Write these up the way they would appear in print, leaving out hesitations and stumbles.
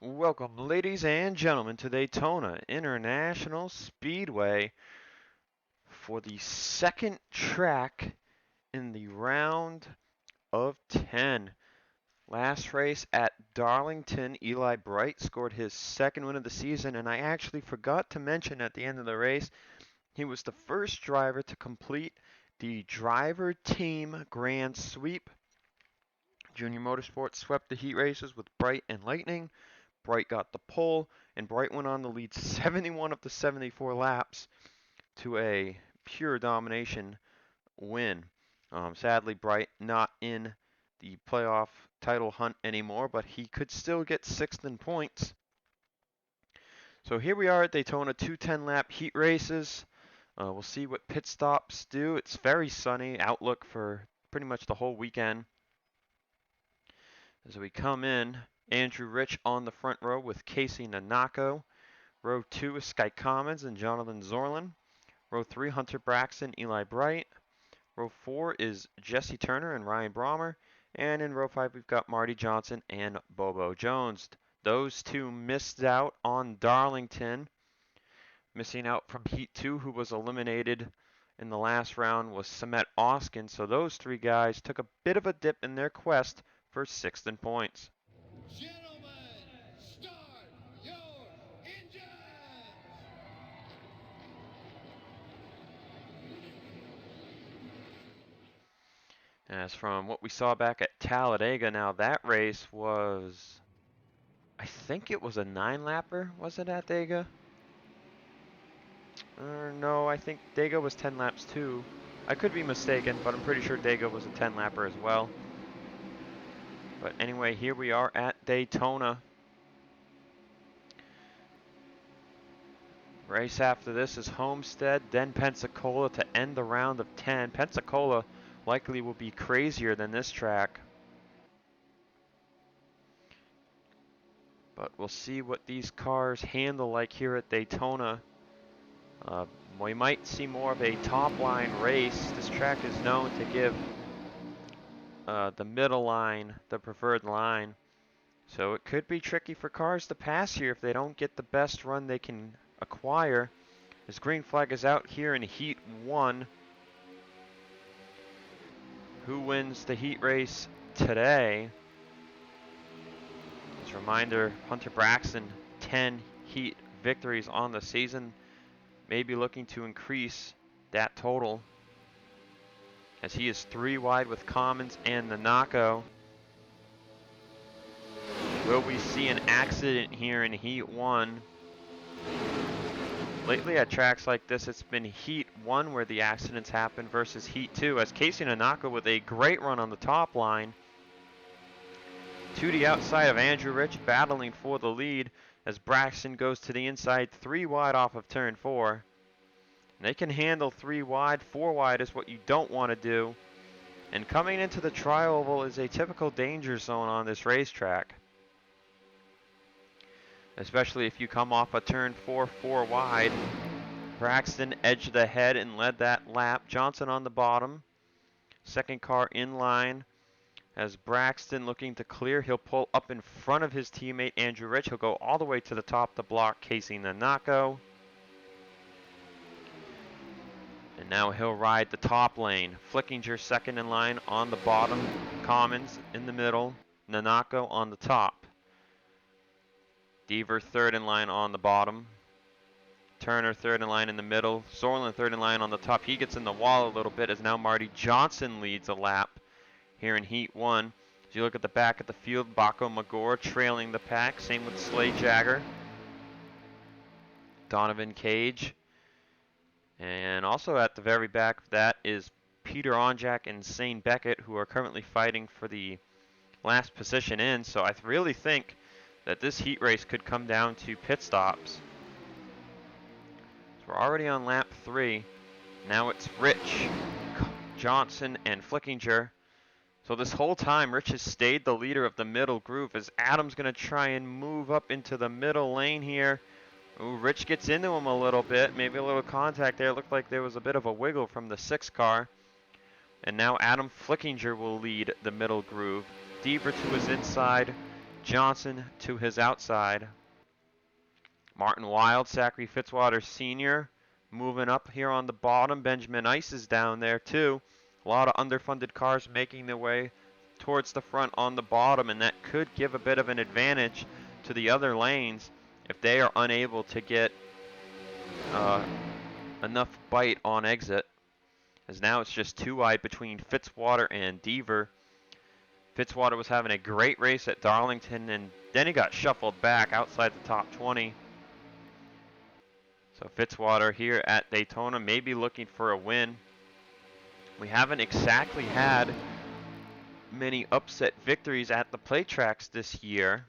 Welcome, ladies and gentlemen, to Daytona International Speedway for the second track in the round of 10. Last race at Darlington, Eli Bright scored his second win of the season, and I actually forgot to mention at the end of the race, he was the first driver to complete the driver team grand sweep. Junior Motorsports swept the heat races with Bright and Lightning. Bright got the pole, and Bright went on to lead 71 of the 74 laps to a pure domination win. Sadly, Bright not in the playoff title hunt anymore, but he could still get sixth in points. So here we are at Daytona, 210 lap heat races. We'll see what pit stops do. It's very sunny outlook for pretty much the whole weekend. As we come in, Andrew Rich on the front row with Casey Nanako. Row 2 is Sky Commons and Jonathan Zorlin. Row 3, Hunter Braxton, Eli Bright. Row 4 is Jesse Turner and Ryan Brommer. And in row 5, we've got Marty Johnson and Bobo Jones. Those two missed out on Darlington. Missing out from Heat 2, who was eliminated in the last round, was Samet Oskin. So those three guys took a bit of a dip in their quest for sixth in points. Gentlemen, start your engines! As from what we saw back at Talladega, now that race was, I think it was a 9-lapper, was it at Dega? No, I think Dega was 10 laps too. I could be mistaken, but I'm pretty sure Dega was a 10-lapper as well. But anyway, here we are at Daytona. Race after this is Homestead, then Pensacola to end the round of 10. Pensacola likely will be crazier than this track. But we'll see what these cars handle like here at Daytona. We might see more of a top line race. This track is known to give the middle line the preferred line. So it could be tricky for cars to pass here if they don't get the best run they can acquire. This green flag is out here in Heat 1. Who wins the heat race today? As a reminder, Hunter Braxton, 10 heat victories on the season. Maybe looking to increase that total, as he is 3 wide with Commons and Nanako. Will we see an accident here in Heat 1? Lately at tracks like this, it's been Heat 1 where the accidents happen versus Heat 2, as Casey Nanako with a great run on the top line. To the outside of Andrew Rich, battling for the lead as Braxton goes to the inside, 3 wide off of turn 4. They can handle 3 wide, 4 wide is what you don't want to do. And coming into the tri-oval is a typical danger zone on this racetrack. Especially if you come off a turn 4, 4 wide. Braxton edged ahead and led that lap. Johnson on the bottom. Second car in line. As Braxton looking to clear, he'll pull up in front of his teammate Andrew Rich. He'll go all the way to the top of the block, Casey Nanako. And now he'll ride the top lane. Flickinger second in line on the bottom. Commons in the middle. Nanako on the top. Deaver third in line on the bottom. Turner third in line in the middle. Zorlin third in line on the top. He gets in the wall a little bit as now Marty Johnson leads a lap here in Heat 1. As you look at the back of the field, Baco Magor trailing the pack. Same with Slade Jagger. Donovan Cage. And also at the very back of that is Peter Onjak and Shane Beckett, who are currently fighting for the last position in. So I really think that this heat race could come down to pit stops. So we're already on lap 3. Now it's Rich, Johnson, and Flickinger. So this whole time, Rich has stayed the leader of the middle group as Adam's going to try and move up into the middle lane here. Ooh, Rich gets into him a little bit. Maybe a little contact there. Looked like there was a bit of a wiggle from the 6 car. And now Adam Flickinger will lead the middle groove. Deaver to his inside. Johnson to his outside. Martin Wild, Zachary Fitzwater Sr. moving up here on the bottom. Benjamin Ice is down there too. A lot of underfunded cars making their way towards the front on the bottom, and that could give a bit of an advantage to the other lanes if they are unable to get enough bite on exit. As now it's just too wide between Fitzwater and Deaver. Fitzwater was having a great race at Darlington, and then he got shuffled back outside the top 20. So Fitzwater here at Daytona may be looking for a win. We haven't exactly had many upset victories at the play tracks this year.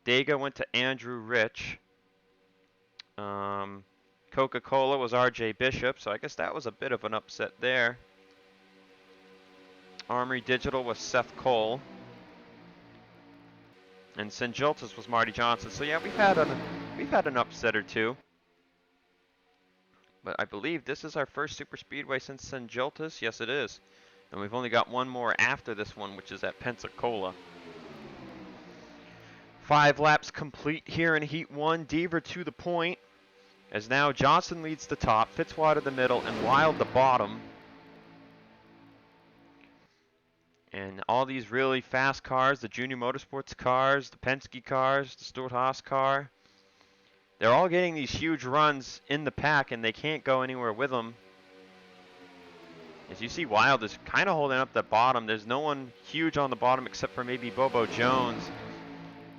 Dega went to Andrew Rich. Coca-Cola was RJ Bishop, so I guess that was a bit of an upset there. Armory Digital was Seth Cole. And St. Giltas was Marty Johnson. So yeah, we've had an upset or two. But I believe this is our first super speedway since St. Giltas. Yes, it is. And we've only got one more after this one, which is at Pensacola. 5 laps complete here in Heat 1. Deaver to the point. As now Johnson leads the top, Fitzwater the middle, and Wild the bottom. And all these really fast cars, the Junior Motorsports cars, the Penske cars, the Stewart-Haas car, they're all getting these huge runs in the pack, and they can't go anywhere with them. As you see, Wild is kind of holding up the bottom. There's no one huge on the bottom except for maybe Bobo Jones.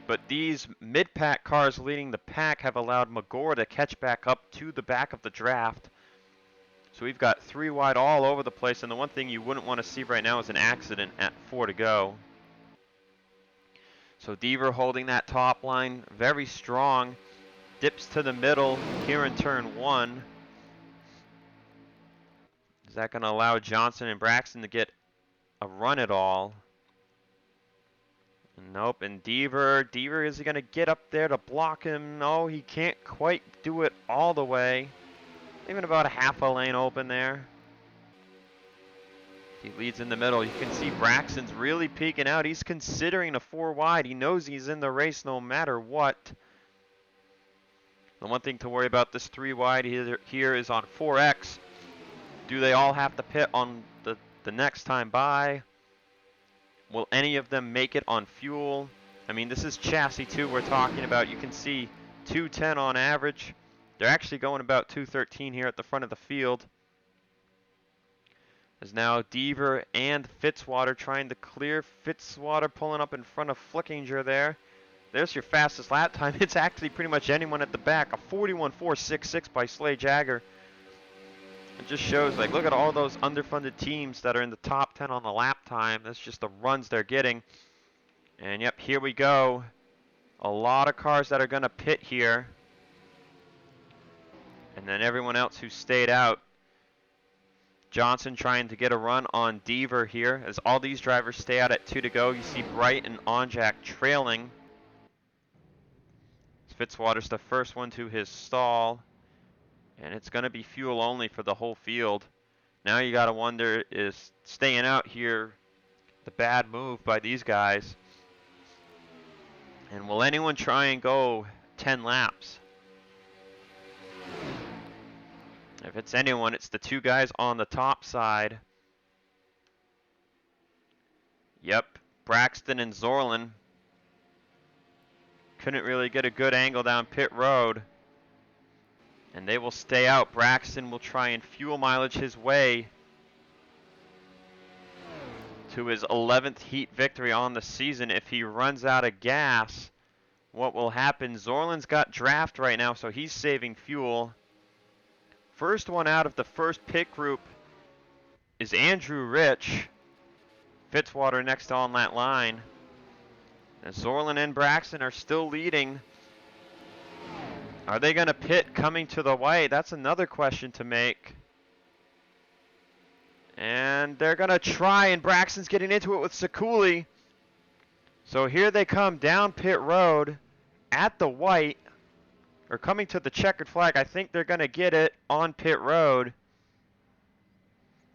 But these mid-pack cars leading the pack have allowed Magor to catch back up to the back of the draft. So we've got 3 wide all over the place, and the one thing you wouldn't want to see right now is an accident at 4 to go. So Deaver holding that top line very strong. Dips to the middle here in turn 1. Is that going to allow Johnson and Braxton to get a run at all? Nope, and Deaver, is he going to get up there to block him? No, he can't quite do it all the way. Even about a half a lane open there. He leads in the middle. You can see Braxton's really peeking out. He's considering a 4 wide. He knows he's in the race no matter what. The one thing to worry about this 3 wide here is on 4X. Do they all have to pit on the next time by? Will any of them make it on fuel? I mean, this is chassis 2 we're talking about. You can see 210 on average. They're actually going about 213 here at the front of the field. As now Deaver and Fitzwater trying to clear. Fitzwater pulling up in front of Flickinger there. There's your fastest lap time. It's actually pretty much anyone at the back. A 41.466 by Slay Jagger. It just shows, like, look at all those underfunded teams that are in the top 10 on the lap time. That's just the runs they're getting. And yep, here we go. A lot of cars that are going to pit here. And then everyone else who stayed out. Johnson trying to get a run on Deaver here. As all these drivers stay out at 2 to go. You see Bright and Onjak trailing. Fitzwater's the first one to his stall. And it's going to be fuel only for the whole field. Now you got to wonder, is staying out here the bad move by these guys? And will anyone try and go 10 laps? If it's anyone, it's the 2 guys on the top side. Yep, Braxton and Zorlin. Couldn't really get a good angle down pit road. And they will stay out. Braxton will try and fuel mileage his way to his 11th heat victory on the season. If he runs out of gas, what will happen? Zorlin's got draft right now, so he's saving fuel. First one out of the first pit group is Andrew Rich. Fitzwater next on that line. And Zorlin and Braxton are still leading. Are they going to pit coming to the white? That's another question to make. And they're going to try, and Braxton's getting into it with Sekuli. So here they come down pit road at the white, or coming to the checkered flag. I think they're going to get it on pit road.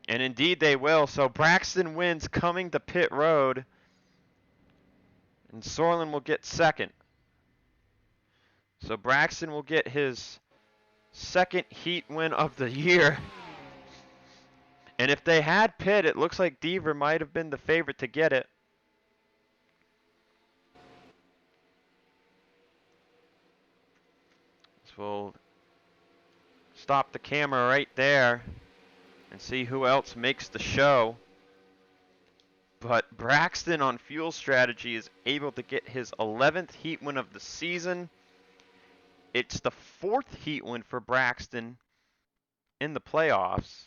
And indeed they will. So Braxton wins coming to pit road. and Sorlin will get second. So Braxton will get his second heat win of the year. And if they had pit, it looks like Deaver might have been the favorite to get it. So we'll stop the camera right there and see who else makes the show. But Braxton on fuel strategy is able to get his 11th heat win of the season. It's the 4th heat win for Braxton in the playoffs.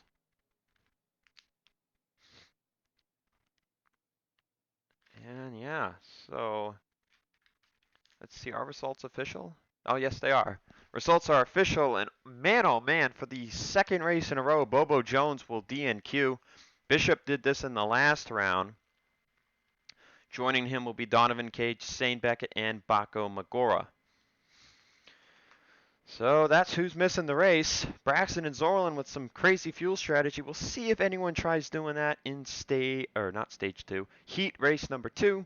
And yeah, so let's see, are results official? Oh, yes, they are. Results are official, and man, oh man, for the second race in a row, Bobo Jones will DNQ. Bishop did this in the last round. Joining him will be Donovan Cage, Sane Beckett, and Baco Magora. So that's who's missing the race. Braxton and Zorlin with some crazy fuel strategy. We'll see if anyone tries doing that in not stage 2, heat race number 2.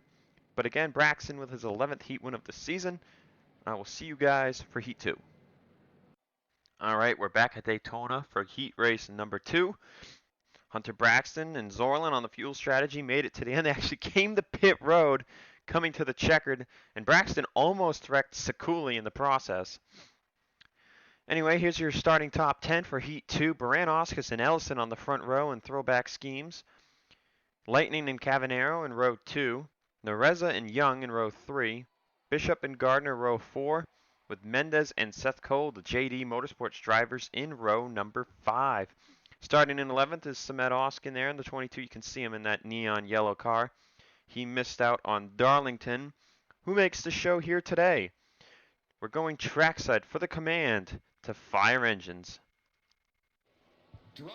But again, Braxton with his 11th heat win of the season. I will see you guys for heat 2. All right, we're back at Daytona for heat race number 2. Hunter Braxton and Zorlin on the fuel strategy made it to the end. They actually came to pit road coming to the checkered, and Braxton almost wrecked Sekuli in the process. Anyway, here's your starting top 10 for Heat 2. Baran, and Ellison on the front row in throwback schemes. Lightning and Cavanero in row 2. Nareza and Young in row 3. Bishop and Gardner row 4. With Mendez and Seth Cole, the JD Motorsports drivers, in row number 5. Starting in 11th is Samet Oskin there in the 22. You can see him in that neon yellow car. He missed out on Darlington, who makes the show here today. We're going trackside for the command to fire engines. Drivers,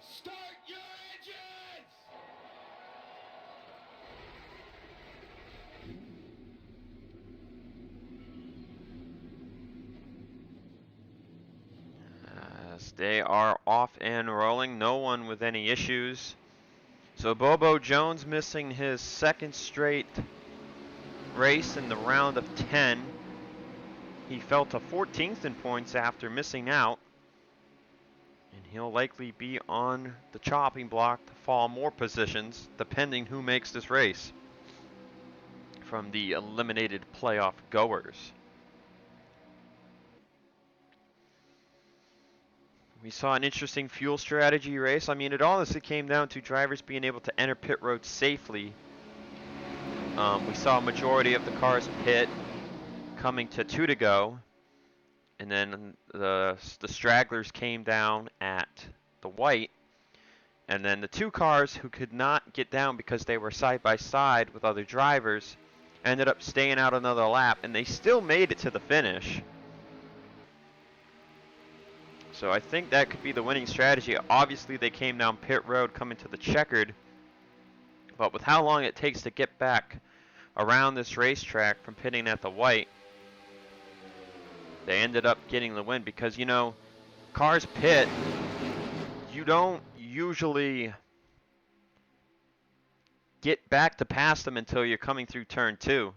start your engines! As they are off and rolling, no one with any issues. So Bobo Jones missing his second straight race in the round of 10. He fell to 14th in points after missing out. And he'll likely be on the chopping block to fall more positions, depending who makes this race from the eliminated playoff goers. We saw an interesting fuel strategy race. I mean, it honestly came down to drivers being able to enter pit road safely. We saw a majority of the cars pit coming to 2 to go. And then the stragglers came down at the white. And then the 2 cars who could not get down because they were side by side with other drivers ended up staying out another lap. And they still made it to the finish. So I think that could be the winning strategy. Obviously, they came down pit road coming to the checkered. But with how long it takes to get back around this racetrack from pitting at the white, they ended up getting the win because, you know, cars pit, you don't usually get back to pass them until you're coming through turn 2.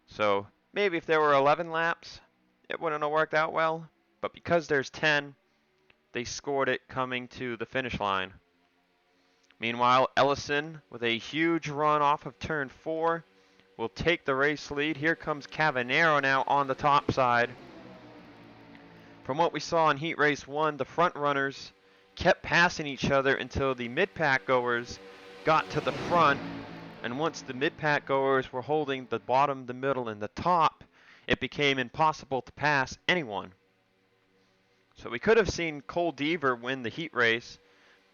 So maybe if there were 11 laps, it wouldn't have worked out well. But because there's 10, they scored it coming to the finish line. Meanwhile, Ellison, with a huge run off of turn 4, will take the race lead. Here comes Cavanero now on the top side. From what we saw in Heat Race 1, the front runners kept passing each other until the mid-pack goers got to the front. And once the mid-pack goers were holding the bottom, the middle, and the top, it became impossible to pass anyone. So we could have seen Cole Deaver win the heat race,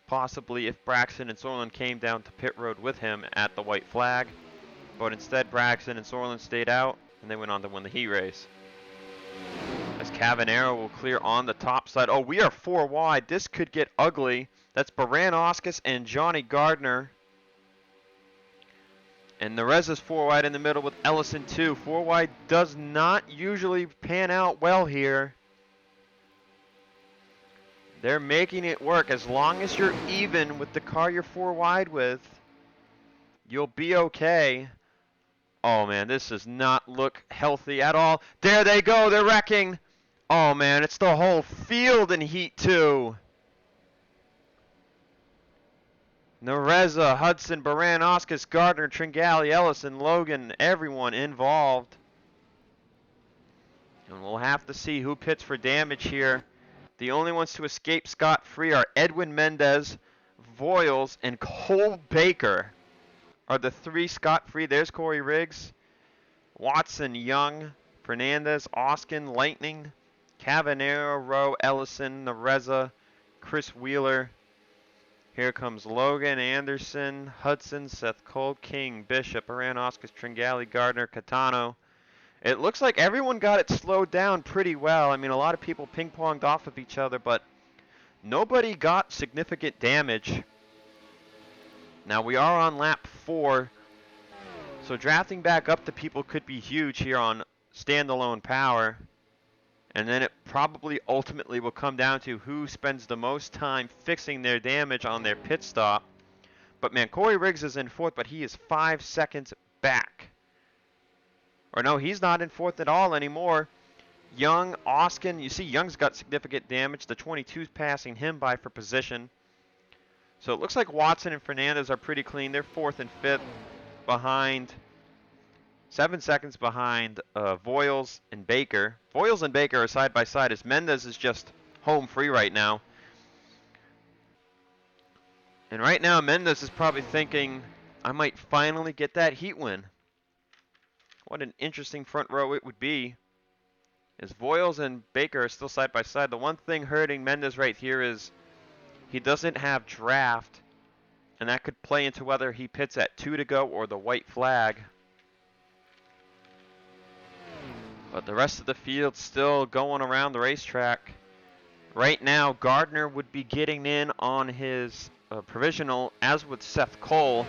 possibly if Braxton and Sorlin came down to pit road with him at the white flag. But instead, Braxton and Sorlin stayed out, and they went on to win the heat race. As Cavanero will clear on the top side. Oh, we are 4 wide. This could get ugly. That's Baran and Johnny Gardner. And Nereza's 4 wide in the middle with Ellison 2. 4 wide does not usually pan out well here. They're making it work. As long as you're even with the car you're 4 wide with, you'll be okay. Oh man, this does not look healthy at all. There they go, they're wrecking. Oh man, it's the whole field in Heat 2. Nareza, Hudson, Baran, Oscus, Gardner, Tringali, Ellison, Logan, everyone involved. And we'll have to see who pits for damage here. The only ones to escape scot-free are Edwin Mendez, Voiles, and Cole Baker are the 3 scot-free. There's Corey Riggs, Watson, Young, Fernandez, Oskin, Lightning, Cavanero, Rowe, Ellison, Nareza, Chris Wheeler. Here comes Logan, Anderson, Hudson, Seth Cole, King, Bishop, Oscus, Tringali, Gardner, Catano. It looks like everyone got it slowed down pretty well. I mean, a lot of people ping-ponged off of each other, but nobody got significant damage. Now, we are on lap 4, so drafting back up to people could be huge here on standalone power. And then it probably ultimately will come down to who spends the most time fixing their damage on their pit stop. But man, Corey Riggs is in 4th, but he is 5 seconds back. Or no, he's not in 4th at all anymore. Young, Oskin, you see Young's got significant damage. The 22's passing him by for position. So it looks like Watson and Fernandez are pretty clean. They're 4th and 5th behind, 7 seconds behind Voiles and Baker. Voiles and Baker are side by side as Mendez is just home free right now. And right now Mendez is probably thinking, I might finally get that heat win. What an interesting front row it would be. As Voiles and Baker are still side by side. The one thing hurting Mendez right here is he doesn't have draft, and that could play into whether he pits at 2 to go or the white flag. But the rest of the field still going around the racetrack. Right now, Gardner would be getting in on his provisional, as would Seth Cole.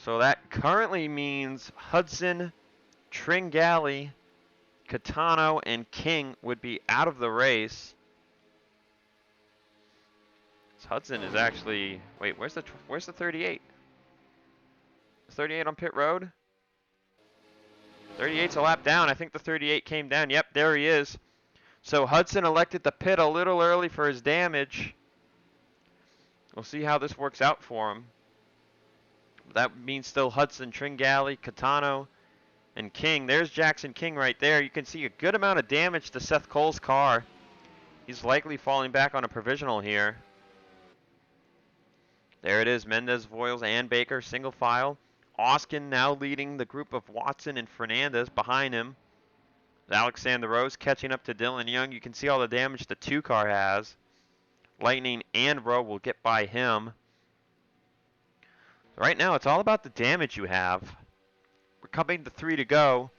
So that currently means Hudson, Tringali, Catano, and King would be out of the race. Hudson is actually, wait, where's the 38? Is 38 on pit road? 38's a lap down. I think the 38 came down. Yep, there he is. So Hudson elected to pit a little early for his damage. We'll see how this works out for him. That means still Hudson, Tringali, Catano, and King. There's Jackson King right there. You can see a good amount of damage to Seth Cole's car. He's likely falling back on a provisional here. There it is, Mendez, Voiles, and Baker, single file. Oskin now leading the group of Watson and Fernandez behind him. Alexander Rose catching up to Dylan Young. You can see all the damage the 2 car has. Lightning and Rowe will get by him. Right now, it's all about the damage you have. We're coming to 3 to go.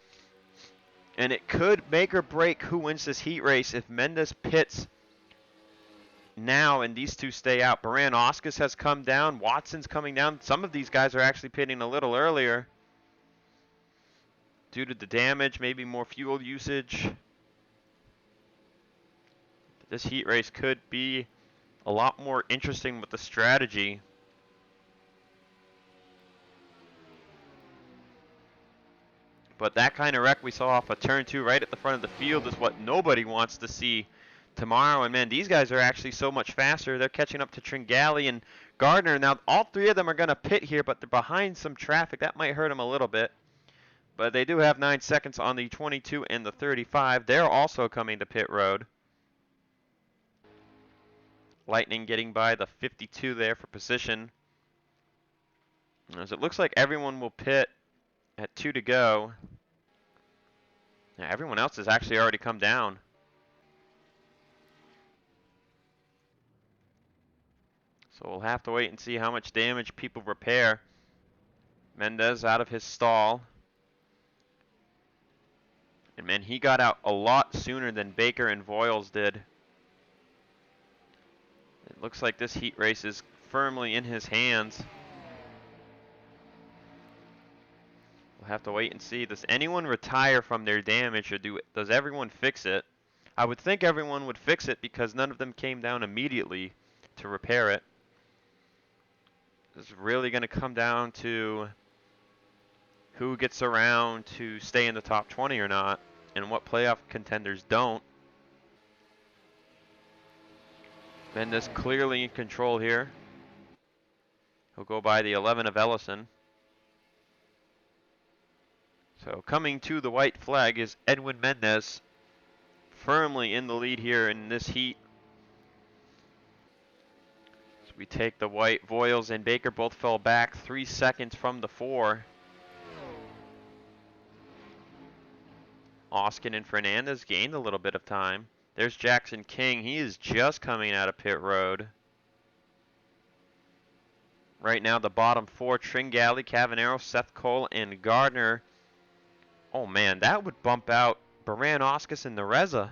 And it could make or break who wins this heat race if Mendez pits now and these 2 stay out. Baran Oscus has come down. Watson's coming down. Some of these guys are actually pitting a little earlier due to the damage, maybe more fuel usage. This heat race could be a lot more interesting with the strategy. But that kind of wreck we saw off of turn 2 right at the front of the field is what nobody wants to see tomorrow. And man, these guys are actually so much faster. They're catching up to Tringali and Gardner. Now, all 3 of them are going to pit here, but they're behind some traffic. That might hurt them a little bit. But they do have 9 seconds on the 22 and the 35. They're also coming to pit road. Lightning getting by the 52 there for position. As it looks like everyone will pit at 2 to go. Yeah, everyone else has actually already come down. So we'll have to wait and see how much damage people repair. Mendez out of his stall. And man, he got out a lot sooner than Baker and Voiles did. It looks like this heat race is firmly in his hands. We'll have to wait and see. Does anyone retire from their damage, or does everyone fix it? I would think everyone would fix it because none of them came down immediately to repair it. It's really going to come down to who gets around to stay in the top 20 or not, and what playoff contenders don't. Mendes clearly in control here. He'll go by the 11 of Ellison. So coming to the white flag is Edwin Mendes, firmly in the lead here in this heat. So we take the white. Voiles and Baker both fell back 3 seconds from the 4. Oskin and Fernandez gained a little bit of time. There's Jackson King. He is just coming out of pit road. Right now, the bottom 4, Tringali, Cavanero, Seth Cole, and Gardner. Oh man, that would bump out Baran-Oscus and Nereza.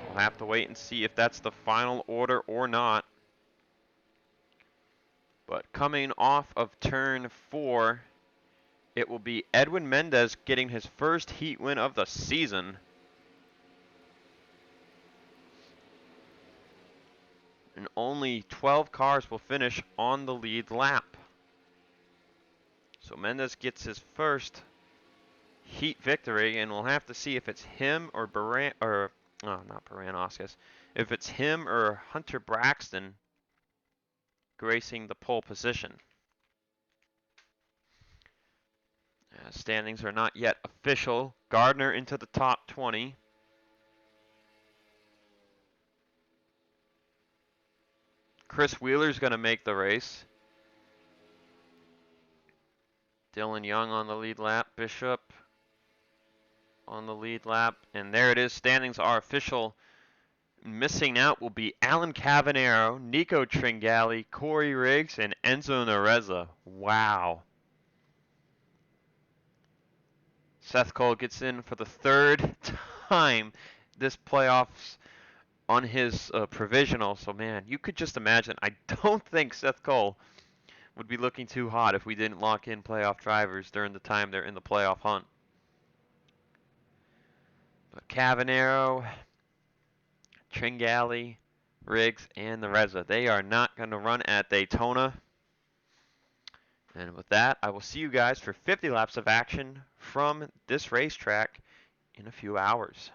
We'll have to wait and see if that's the final order or not. But coming off of turn 4, it will be Edwin Mendes getting his first heat win of the season. And only 12 cars will finish on the lead lap. So Mendes gets his first heat victory, and we'll have to see if it's him or not Baran-Oscus, if it's him or Hunter Braxton gracing the pole position. Standings are not yet official. Gardner into the top 20. Chris Wheeler's going to make the race. Dylan Young on the lead lap. Bishop on the lead lap. And there it is. Standings are official. Missing out will be Alan Cavanero, Nico Tringali, Corey Riggs, and Enzo Nereza. Wow. Seth Cole gets in for the 3rd time this playoffs on his provisional. So, man, you could just imagine. I don't think Seth Cole would be looking too hot if we didn't lock in playoff drivers during the time they're in the playoff hunt. But Cavanero, Tringali, Riggs, and Nereza, they are not going to run at Daytona. And with that, I will see you guys for 50 laps of action from this racetrack in a few hours.